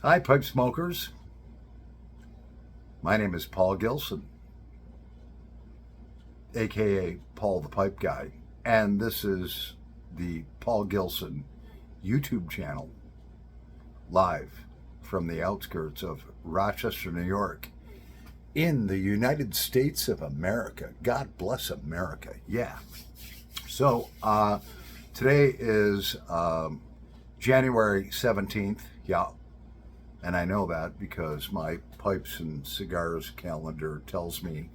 Hi, pipe smokers. My name is Paul Gilson, aka Paul the Pipe Guy, and this is the Paul Gilson YouTube channel, live from the outskirts of Rochester, New York, in the United States of America. God bless America. Yeah. So, today is January 17th. Yeah. And I know that because my pipes and cigars calendar tells me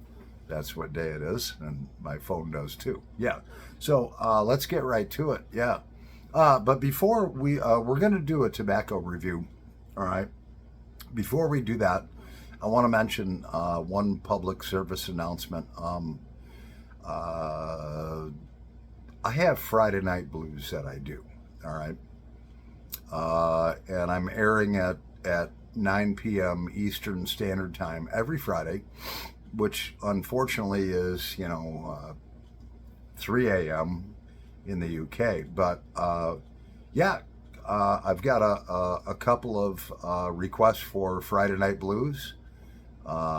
that's what day it is, and my phone does too. Yeah. So let's get right to it. Yeah. But before we're going to do a tobacco review. All right. Before we do that, I want to mention one public service announcement. I have Friday Night Blues that I do. All right. And I'm airing at 9 p.m. Eastern Standard Time every Friday, which unfortunately is, 3 a.m. in the UK. But yeah, I've got a couple of requests for Friday Night Blues,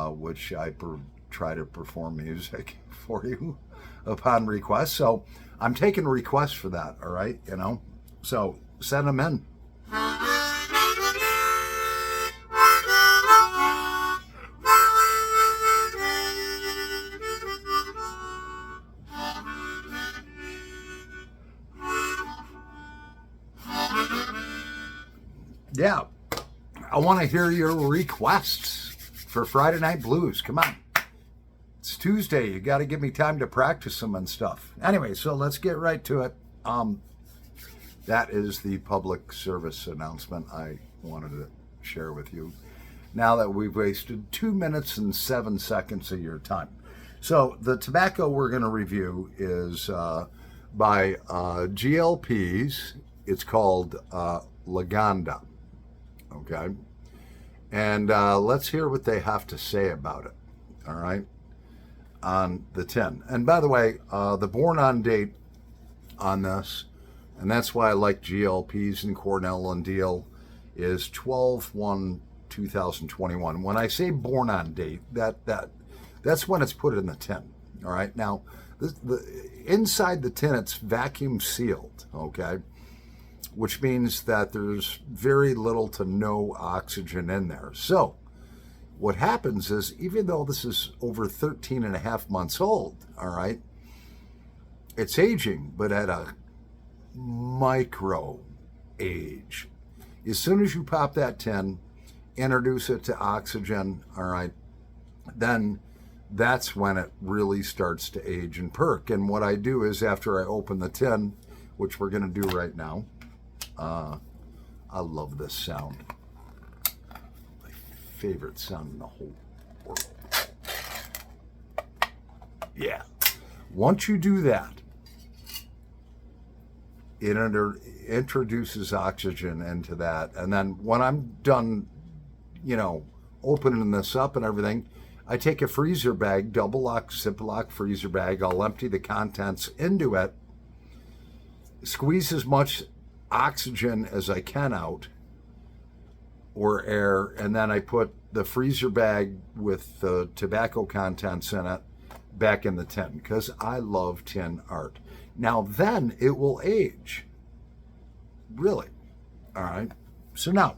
which I try to perform music for you upon request. So I'm taking requests for that, all right? So send them in. Yeah, I want to hear your requests for Friday Night Blues. Come on. It's Tuesday. You got to give me time to practice them and stuff. Anyway, so let's get right to it. That is the public service announcement I wanted to share with you now that we've wasted 2 minutes and 7 seconds of your time. So the tobacco we're going to review is by GLPs. It's called Lagonda. Okay. And let's hear what they have to say about it. All right. On the tin. And by the way, the born on date on this, and that's why I like GLPs and Cornell and Deal, is 12/1/2021. When I say born on date, that's when it's put in the tin. All right. Now, inside the tin, it's vacuum sealed. Okay. Which means that there's very little to no oxygen in there. So what happens is, even though this is over 13 and a half months old, all right, it's aging, but at a micro age. As soon as you pop that tin, introduce it to oxygen, all right, then that's when it really starts to age and perk. And what I do is, after I open the tin, which we're going to do right now, I love this sound. My favorite sound in the whole world. Yeah. Once you do that, it introduces oxygen into that. And then when I'm done, opening this up and everything, I take a freezer bag, double lock, Ziploc freezer bag. I'll empty the contents into it, squeeze as much oxygen as I can out, or air, and then I put the freezer bag with the tobacco contents in it back in the tin, because I love tin art. Now then it will age. Really. All right. So now,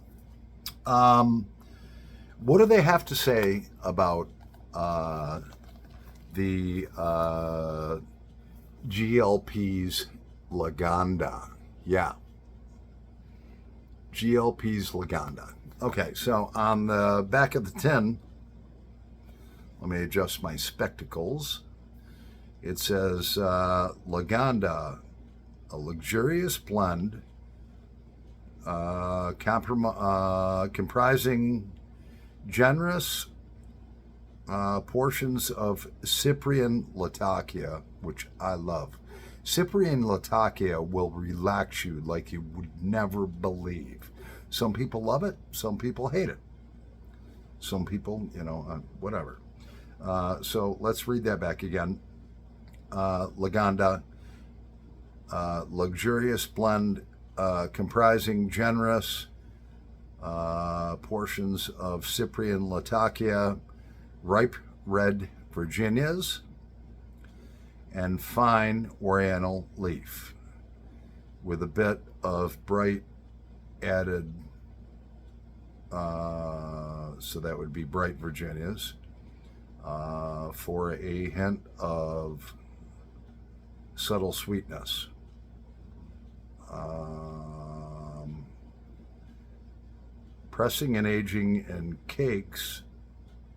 what do they have to say about the GLP's Lagonda? Yeah. GLP's Lagonda. Okay, so on the back of the tin, let me adjust my spectacles. It says Lagonda, a luxurious blend comprising generous portions of Cyprian Latakia, which I love. Cyprian Latakia will relax you like you would never believe. Some people love it, some people hate it. Some people, whatever. So let's read that back again. Lagonda, luxurious blend comprising generous portions of Cyprian Latakia, ripe red Virginias, and fine Oriental leaf with a bit of bright added, so that would be bright Virginias, for a hint of subtle sweetness. Pressing and aging in cakes,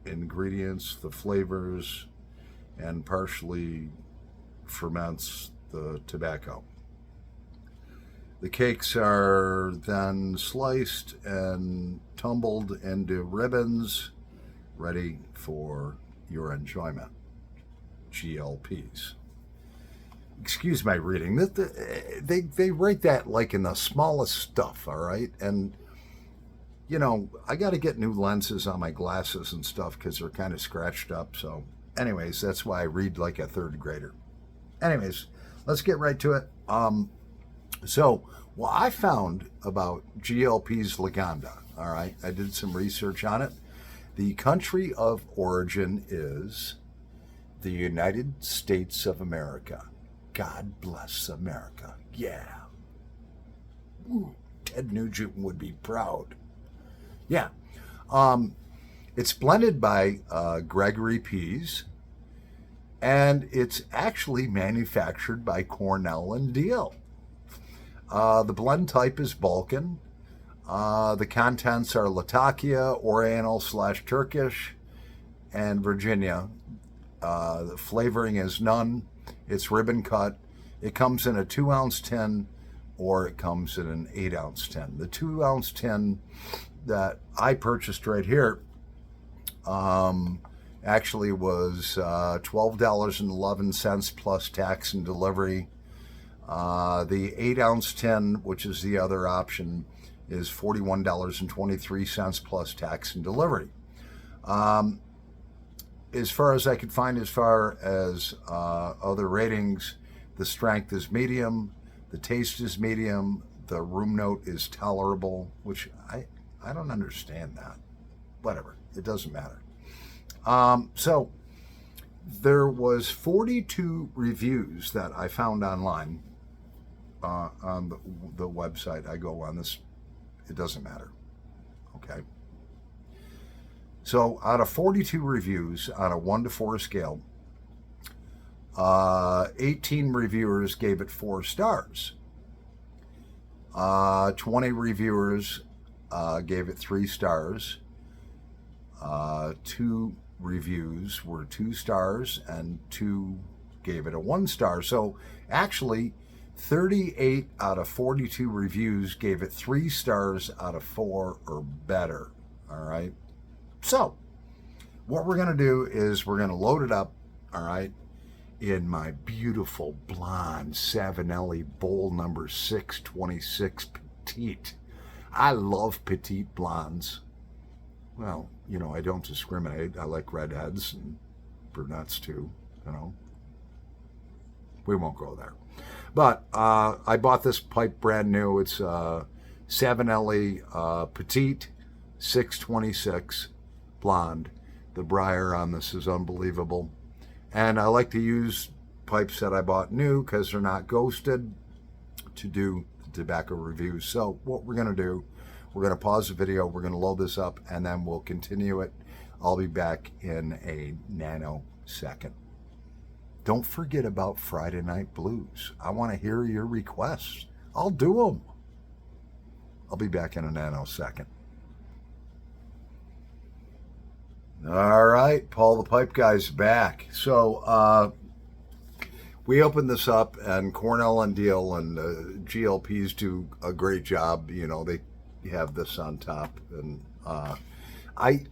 ingredients, the flavors, and partially ferments the tobacco. The cakes are then sliced and tumbled into ribbons, ready for your enjoyment. GLPs. Excuse my reading. They write that like in the smallest stuff, all right? And, you know, I got to get new lenses on my glasses and stuff because they're kind of scratched up. So, anyways, that's why I read like a third grader. Anyways, let's get right to it. So, what I found about Pease Lagonda, all right, I did some research on it. The country of origin is the United States of America. God bless America. Yeah. Ooh, Ted Nugent would be proud. Yeah. It's blended by Gregory Pease, and it's actually manufactured by Cornell and Deal. The blend type is Balkan. The contents are Latakia, Oriental/Turkish, and Virginia. The flavoring is none. It's ribbon cut. It comes in a 2-ounce tin, or it comes in an 8-ounce tin. The 2-ounce tin that I purchased right here actually was $12.11 plus tax and delivery. The 8-ounce tin, which is the other option, is $41.23 plus tax and delivery. As far as I could find, as far as other ratings, the strength is medium, the taste is medium, the room note is tolerable, which I don't understand that. Whatever, it doesn't matter. So there was 42 reviews that I found online on the website I go on. This, it doesn't matter. Okay. So out of 42 reviews on a 1 to 4 scale, 18 reviewers gave it 4 stars. 20 reviewers gave it 3 stars. 2 reviews were 2 stars, and 2 gave it a 1 star. So actually, 38 out of 42 reviews gave it 3 stars out of 4 or better. All right. So what we're going to do is we're going to load it up, all right, in my beautiful blonde Savinelli bowl number 626 Petite. I love petite blondes. Well, you know, I don't discriminate. I like redheads and brunettes too, you know. We won't go there. But I bought this pipe brand new. It's Savinelli Petite 626 blonde. The briar on this is unbelievable. And I like to use pipes that I bought new because they're not ghosted to do tobacco reviews. So what we're going to do, we're going to pause the video, we're going to load this up, and then we'll continue it. I'll be back in a nanosecond. Don't forget about Friday Night Blues. I want to hear your requests. I'll do them. I'll be back in a nanosecond. All right, Paul the Pipe Guy's back. So we opened this up, and Cornell and Deal and GLPs do a great job. You know, they have this on top, and I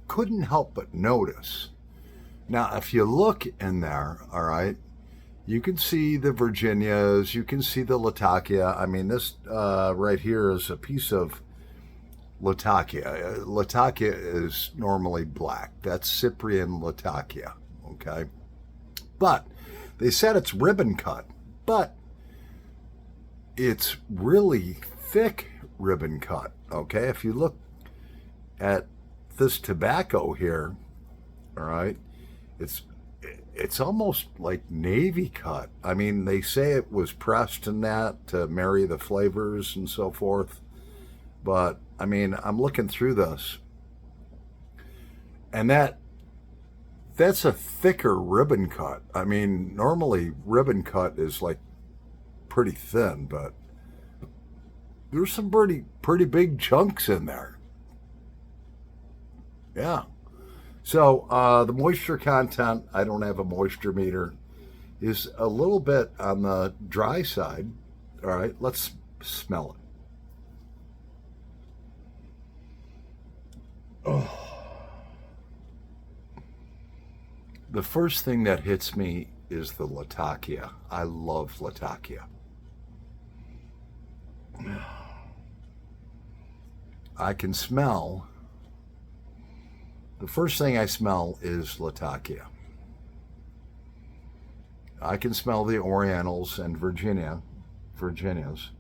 couldn't help but notice. Now, if you look in there, all right, you can see the Virginias, you can see the Latakia. I mean, this right here is a piece of Latakia. Latakia is normally black. That's Cyprian Latakia, okay? But they said it's ribbon cut, but it's really thick ribbon cut. Okay, if you look at this tobacco here, all right, it's it's almost like navy cut. I mean, they say it was pressed in that to marry the flavors and so forth. But I mean, I'm looking through this, and that's a thicker ribbon cut. I mean, normally ribbon cut is like pretty thin, but there's some pretty big chunks in there. Yeah. So the moisture content, I don't have a moisture meter, is a little bit on the dry side. All right, let's smell it. Oh. The first thing that hits me is the Latakia. I love Latakia. I can smell, the first thing I smell is Latakia. I can smell the Orientals and Virginias.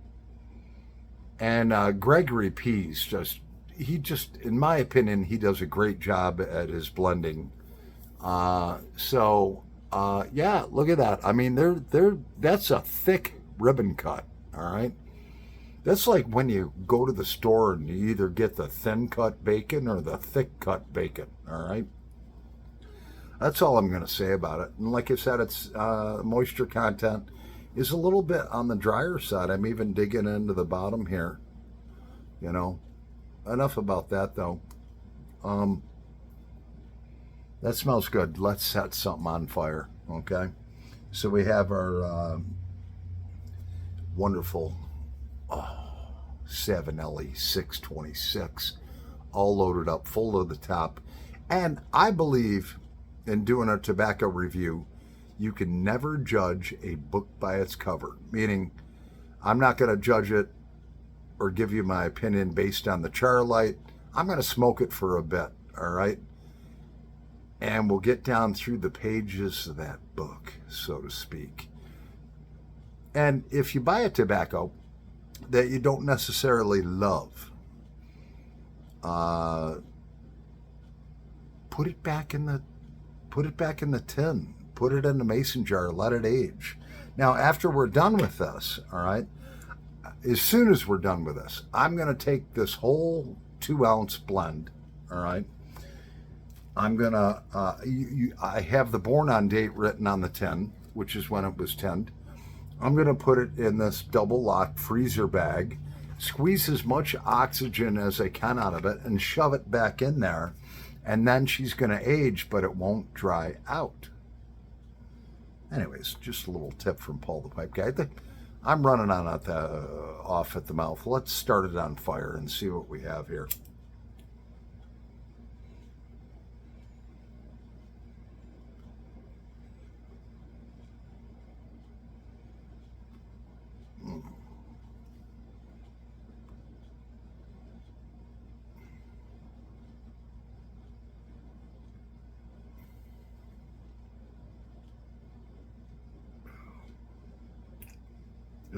And Gregory Pease in my opinion, he does a great job at his blending. Yeah, look at that. I mean, that's a thick ribbon cut. All right. That's like when you go to the store and you either get the thin cut bacon or the thick cut bacon. All right. That's all I'm going to say about it. And like I said, it's moisture content is a little bit on the drier side. I'm even digging into the bottom here. You know, enough about that though. That smells good. Let's set something on fire. Okay. So we have our wonderful Savinelli 626 all loaded up, full to the top. And I believe in doing a tobacco review, you can never judge a book by its cover. Meaning, I'm not going to judge it or give you my opinion based on the char light. I'm going to smoke it for a bit, all right? And we'll get down through the pages of that book, so to speak. And if you buy a tobacco that you don't necessarily love, put it back in the tin. Put it in the mason jar. Let it age. Now, after we're done with this, all right, as soon as we're done with this, I'm going to take this whole 2-ounce blend, all right. I'm going to, I have the born on date written on the tin, which is when it was tinned. I'm going to put it in this double lock freezer bag, squeeze as much oxygen as I can out of it, and shove it back in there. And then she's going to age, but it won't dry out. Anyways, just a little tip from Paul the Pipe Guy. I'm running on off at the mouth. Let's start it on fire and see what we have here.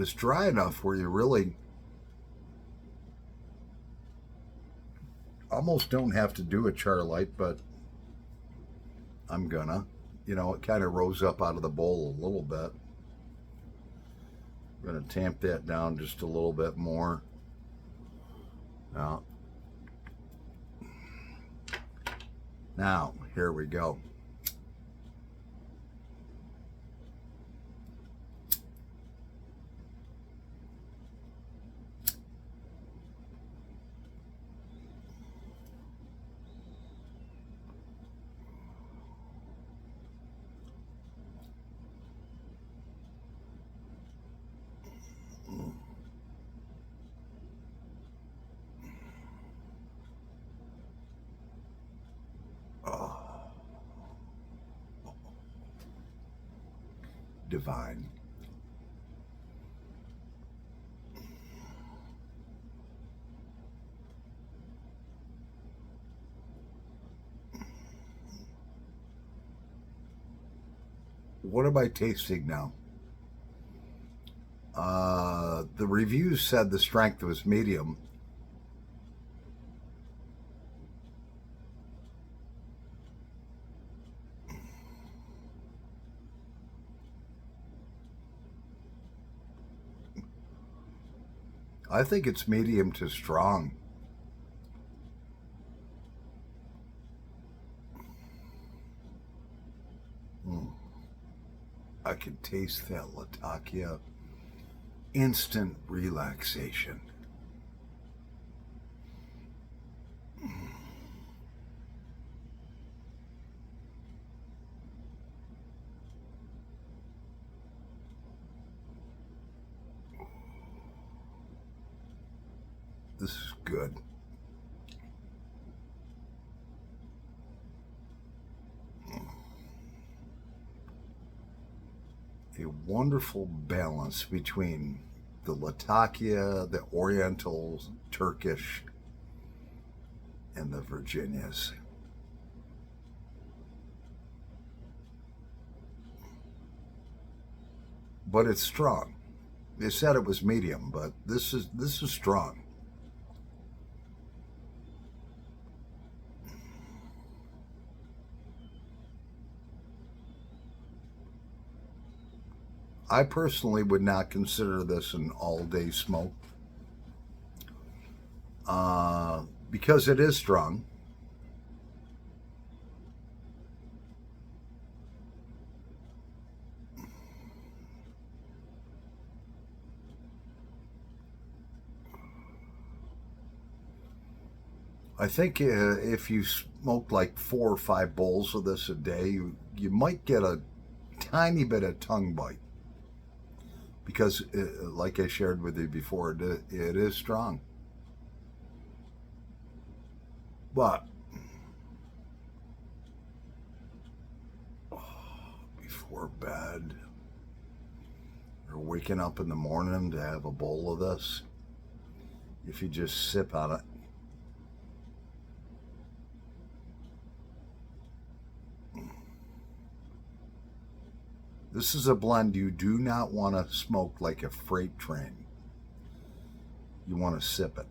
It's dry enough where you really almost don't have to do a char light, but I'm gonna. You know, it kind of rose up out of the bowl a little bit. I'm gonna tamp that down just a little bit more. Now, here we go. Divine. What am I tasting now? The reviews said the strength was medium. I think it's medium to strong. I can taste that Latakia. Instant relaxation. This is good. A wonderful balance between the Latakia, the Oriental, Turkish, and the Virginias. But it's strong. They said it was medium, but this is strong. I personally would not consider this an all-day smoke because it is strong. I think if you smoke like 4 or 5 bowls of this a day, you might get a tiny bit of tongue bite. Because, like I shared with you before, it is strong. But before bed or waking up in the morning to have a bowl of this, if you just sip on it, this is a blend you do not want to smoke like a freight train. You want to sip it.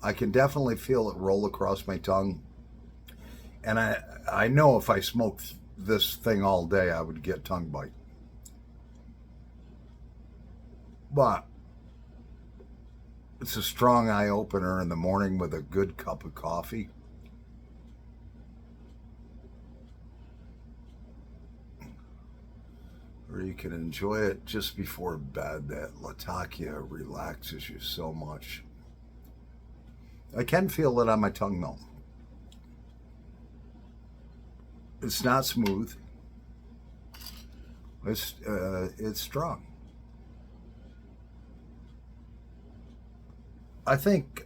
I can definitely feel it roll across my tongue. And I know if I smoked this thing all day, I would get tongue bite. But it's a strong eye opener in the morning with a good cup of coffee. Or you can enjoy it just before bed. That Latakia relaxes you so much. I can feel it on my tongue though. It's not smooth. It's strong. I think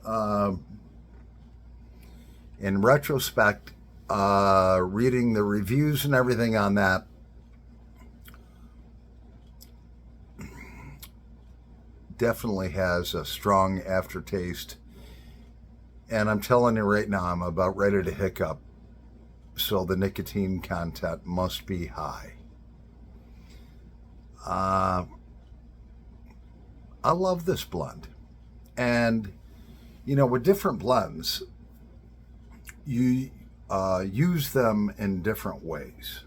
in retrospect, reading the reviews and everything on that, definitely has a strong aftertaste. And I'm telling you right now, I'm about ready to hiccup. So the nicotine content must be high. I love this blend. And, you know, with different blends, you use them in different ways.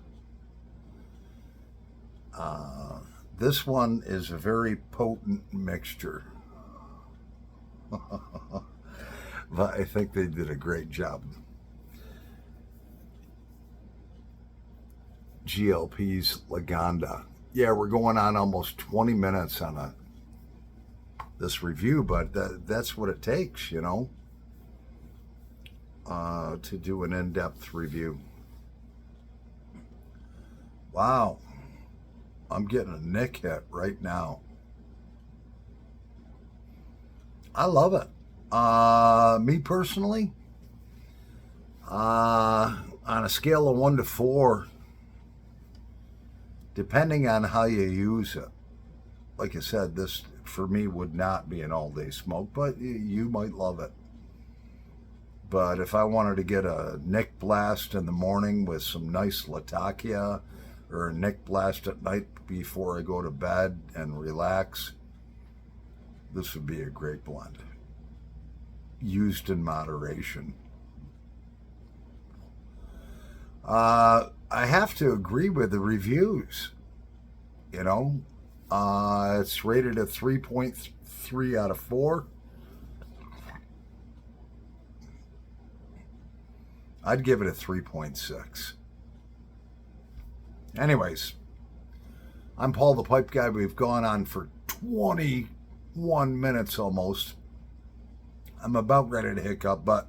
This one is a very potent mixture. But I think they did a great job. Pease Lagonda. Yeah, we're going on almost 20 minutes on this review, but that's what it takes, you know, to do an in-depth review. Wow. I'm getting a nick hit right now. I love it. Me personally, on a scale of 1 to 4, depending on how you use it, like I said, this for me would not be an all-day smoke, but you might love it. But if I wanted to get a Nick blast in the morning with some nice Latakia, or a Nick blast at night before I go to bed and relax, this would be a great blend. Used in moderation. I have to agree with the reviews. You know, it's rated a 3.3 out of 4. I'd give it a 3.6. Anyways, I'm Paul the Pipe Guy. We've gone on for 21 minutes almost. I'm about ready to hiccup, but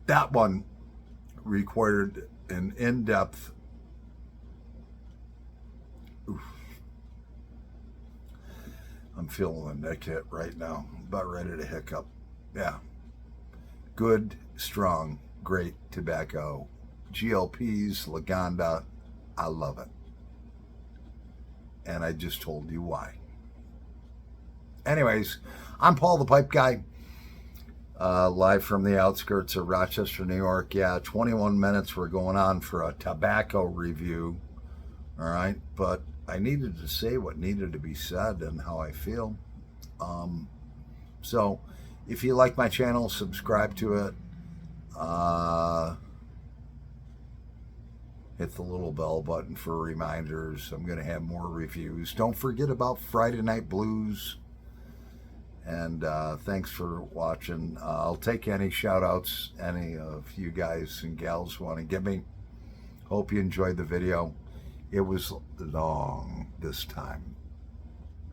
that one required an in-depth. I'm feeling a neck hit right now. About ready to hiccup. Yeah. Good, strong, great tobacco. Pease Lagonda. I love it. And I just told you why. Anyways, I'm Paul the Pipe Guy. Live from the outskirts of Rochester, New York. Yeah, 21 minutes we're going on for a tobacco review. All right, but I needed to say what needed to be said and how I feel. So if you like my channel, subscribe to it. Hit the little bell button for reminders. I'm going to have more reviews. Don't forget about Friday Night Blues. And thanks for watching. I'll take any shout outs any of you guys and gals want to give me. Hope you enjoyed the video. It was long this time.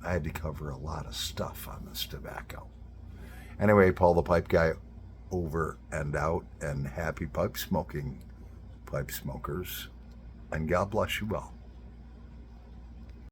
I had to cover a lot of stuff on this tobacco. Anyway, Paul the Pipe Guy over and out, and happy pipe smoking, pipe smokers, and God bless you all.